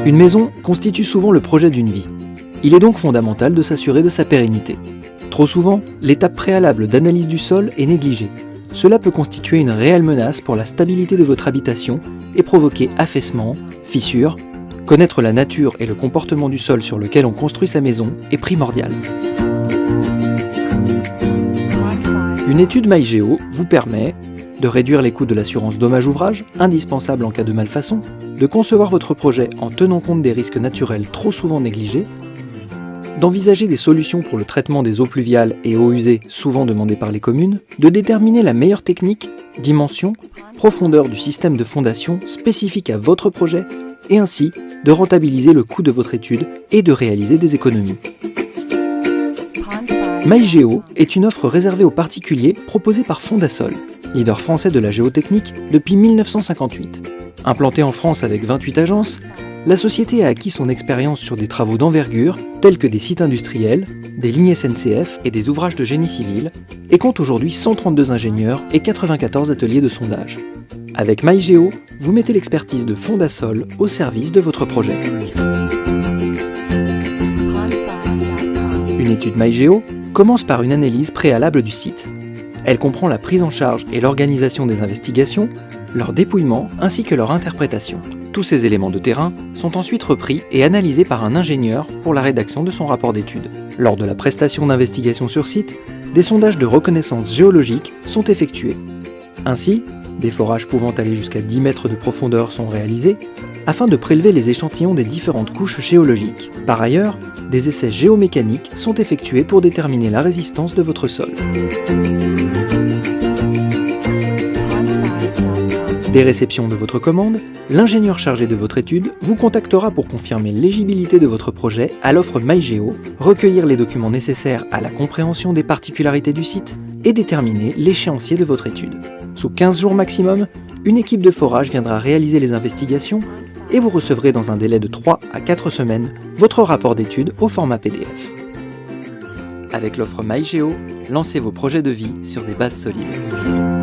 Une maison constitue souvent le projet d'une vie. Il est donc fondamental de s'assurer de sa pérennité. Trop souvent, l'étape préalable d'analyse du sol est négligée. Cela peut constituer une réelle menace pour la stabilité de votre habitation et provoquer affaissement, fissures. Connaître la nature et le comportement du sol sur lequel on construit sa maison est primordial. Une étude MyGeo vous permet de réduire les coûts de l'assurance dommage-ouvrage, indispensable en cas de malfaçon, de concevoir votre projet en tenant compte des risques naturels trop souvent négligés, d'envisager des solutions pour le traitement des eaux pluviales et eaux usées souvent demandées par les communes, de déterminer la meilleure technique, dimension, profondeur du système de fondation spécifique à votre projet et ainsi de rentabiliser le coût de votre étude et de réaliser des économies. MyGeo est une offre réservée aux particuliers proposée par Fondasol, leader français de la géotechnique depuis 1958. Implantée en France avec 28 agences, la société a acquis son expérience sur des travaux d'envergure tels que des sites industriels, des lignes SNCF et des ouvrages de génie civil et compte aujourd'hui 132 ingénieurs et 94 ateliers de sondage. Avec MyGeo, vous mettez l'expertise de Fondasol au service de votre projet. Une étude MyGeo commence par une analyse préalable du site. Elle comprend la prise en charge et l'organisation des investigations, leur dépouillement ainsi que leur interprétation. Tous ces éléments de terrain sont ensuite repris et analysés par un ingénieur pour la rédaction de son rapport d'étude. Lors de la prestation d'investigation sur site, des sondages de reconnaissance géologique sont effectués. Ainsi, des forages pouvant aller jusqu'à 10 mètres de profondeur sont réalisés afin de prélever les échantillons des différentes couches géologiques. Par ailleurs, des essais géomécaniques sont effectués pour déterminer la résistance de votre sol. Dès réception de votre commande, l'ingénieur chargé de votre étude vous contactera pour confirmer l'éligibilité de votre projet à l'offre MyGeo, recueillir les documents nécessaires à la compréhension des particularités du site et déterminer l'échéancier de votre étude. Sous 15 jours maximum, une équipe de forage viendra réaliser les investigations et vous recevrez dans un délai de 3 à 4 semaines votre rapport d'étude au format PDF. Avec l'offre MyGeo, lancez vos projets de vie sur des bases solides.